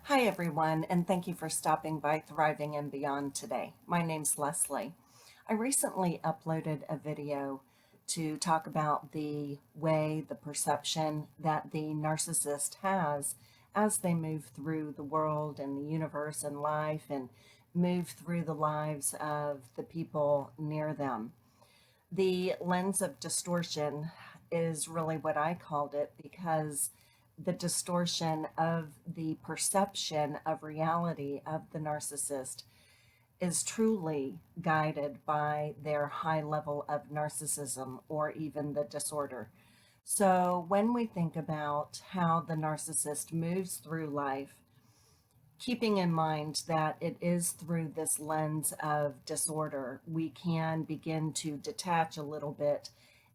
Hi, everyone, and thank you for stopping by Thriving and Beyond today. My name's Leslie. I recently uploaded a video to talk about the way, the perception that the narcissist has as they move through the world and the universe and life and move through the lives of the people near them. The lens of distortion is really what I called it because the distortion of the perception of reality of the narcissist is truly guided by their high level of narcissism or even the disorder. So, when we think about how the narcissist moves through life, keeping in mind that it is through this lens of disorder, we can begin to detach a little bit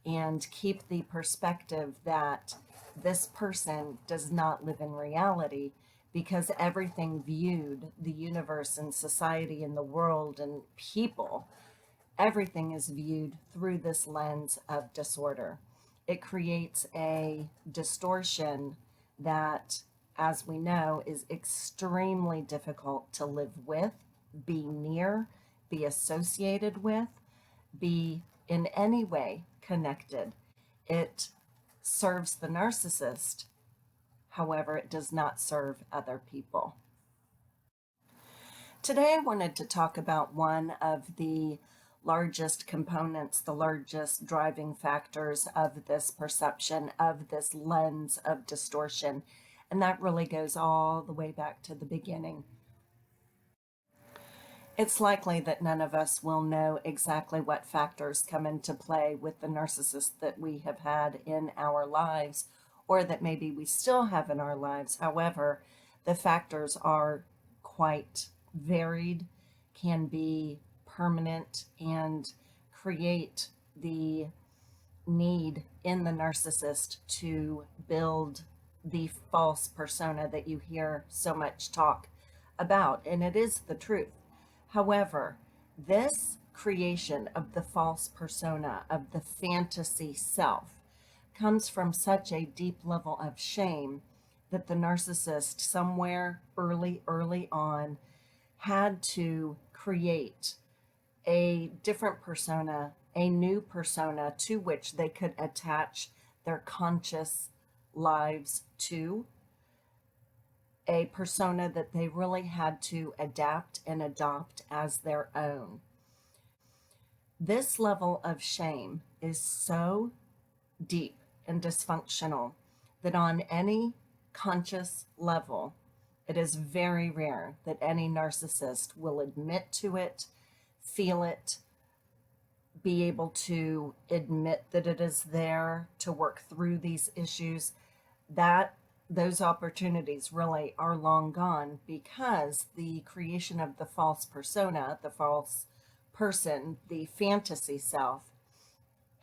and keep the perspective that this person does not live in reality because everything viewed, the universe and society and the world and people, everything is viewed through this lens of disorder. It creates a distortion that, as we know, is extremely difficult to live with, be near, be associated with, be in any way connected. It serves the narcissist, however, it does not serve other people. Today, I wanted to talk about one of the largest components, the largest driving factors of this perception, of this lens of distortion. And that really goes all the way back to the beginning. It's likely that none of us will know exactly what factors come into play with the narcissist that we have had in our lives, or that maybe we still have in our lives. However, the factors are quite varied, can be permanent, and create the need in the narcissist to build the false persona that you hear so much talk about. And it is the truth. However, this creation of the false persona, of the fantasy self, comes from such a deep level of shame that the narcissist, somewhere early on, had to create a different persona, a new persona to which they could attach their conscious lives to, a persona that they really had to adapt and adopt as their own. This level of shame is so deep and dysfunctional that on any conscious level, it is very rare that any narcissist will admit to it, feel it, be able to admit that it is there, to work through these issues. That those opportunities really are long gone because the creation of the false persona, the false person, the fantasy self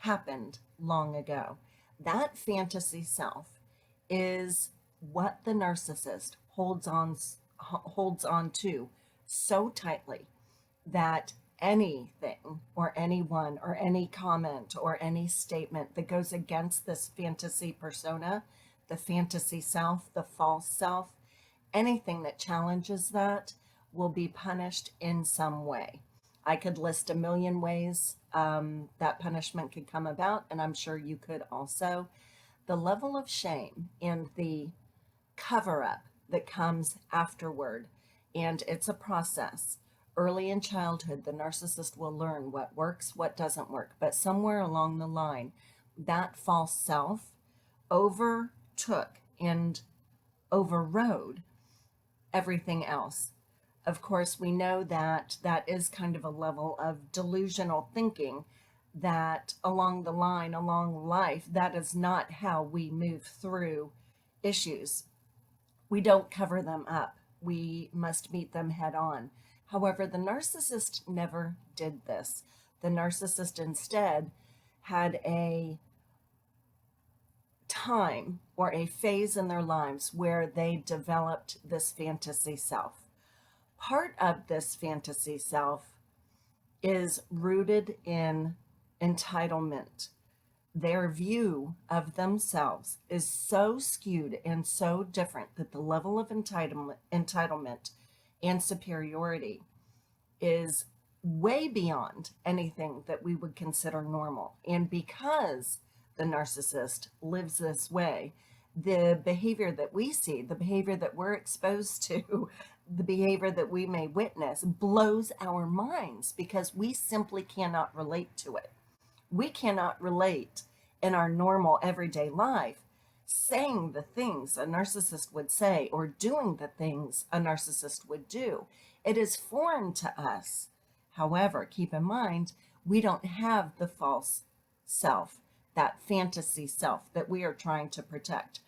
happened long ago. That fantasy self is what the narcissist holds on to so tightly that anything or anyone or any comment or any statement that goes against this fantasy persona, the fantasy self, the false self, anything that challenges that will be punished in some way. I could list a million ways that punishment could come about, and I'm sure you could also. The level of shame and the cover up that comes afterward, and it's a process. Early in childhood, the narcissist will learn what works, what doesn't work, but somewhere along the line, that false self overtook and overrode everything else. Of course, we know that that is kind of a level of delusional thinking that along the line, along life, that is not how we move through issues. We don't cover them up. We must meet them head on. However, the narcissist never did this. The narcissist instead had a time or a phase in their lives where they developed this fantasy self. Part of this fantasy self is rooted in entitlement. their view of themselves is so skewed and so different that the level of entitlement and superiority is way beyond anything that we would consider normal. And because the narcissist lives this way, the behavior that we see, the behavior that we're exposed to, the behavior that we may witness blows our minds because we simply cannot relate to it. We cannot relate in our normal everyday life saying the things a narcissist would say or doing the things a narcissist would do. It is foreign to us. However, keep in mind, we don't have the false self, that fantasy self that we are trying to protect.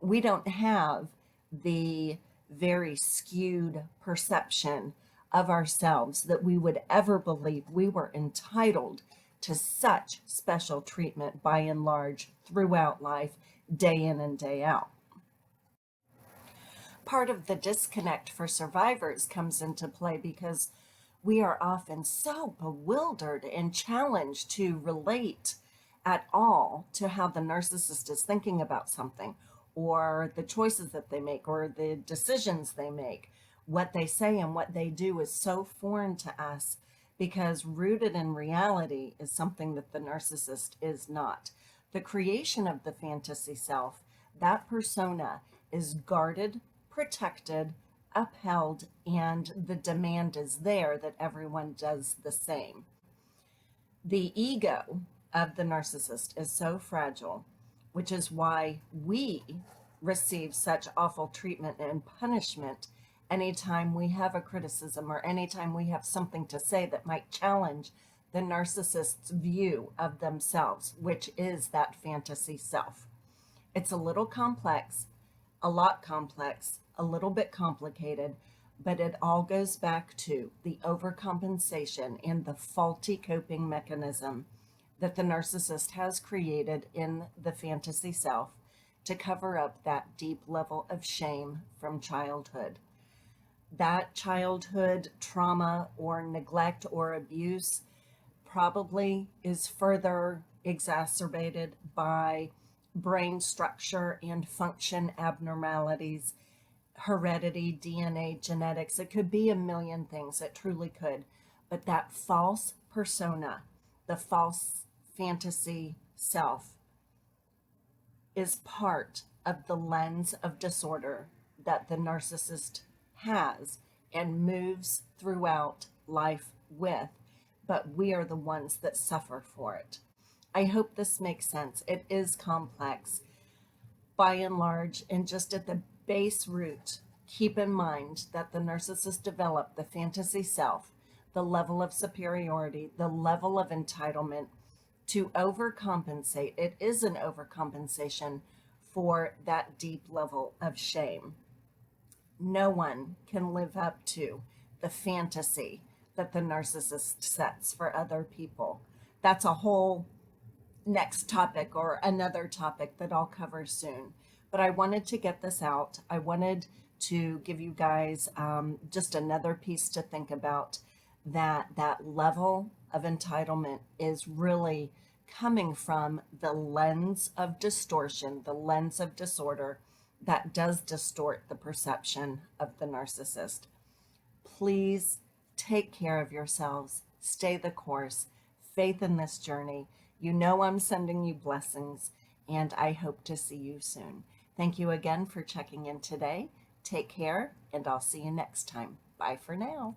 We don't have the very skewed perception of ourselves that we would ever believe we were entitled to such special treatment by and large throughout life, day in and day out. Part of the disconnect for survivors comes into play because we are often so bewildered and challenged to relate at all to how the narcissist is thinking about something, or the choices that they make, or the decisions they make. What they say and what they do is so foreign to us because rooted in reality is something that the narcissist is not. The creation of the fantasy self, that persona, is guarded, protected, upheld, and the demand is there that everyone does the same. The ego of the narcissist is so fragile, which is why we receive such awful treatment and punishment anytime we have a criticism or anytime we have something to say that might challenge the narcissist's view of themselves, which is that fantasy self. It's a little complex, a lot complex, a little bit complicated, but it all goes back to the overcompensation and the faulty coping mechanism that the narcissist has created in the fantasy self to cover up that deep level of shame from childhood. That childhood trauma or neglect or abuse probably is further exacerbated by brain structure and function abnormalities, heredity, DNA, genetics. It could be a million things. It truly could. But that false persona, the false fantasy self, is part of the lens of disorder that the narcissist has and moves throughout life with, but we are the ones that suffer for it. I hope this makes sense. It is complex. By and large, and just at the base root, keep in mind that the narcissist developed the fantasy self, the level of superiority, the level of entitlement to overcompensate. It is an overcompensation for that deep level of shame. No one can live up to the fantasy that the narcissist sets for other people. That's a whole next topic or another topic that I'll cover soon. But I wanted to get this out. I wanted to give you guys just another piece to think about, that level of entitlement is really coming from the lens of distortion, the lens of disorder that does distort the perception of the narcissist. Please take care of yourselves, stay the course, faith in this journey. You know I'm sending you blessings, and I hope to see you soon. Thank you again for checking in today. Take care, and I'll see you next time. Bye for now.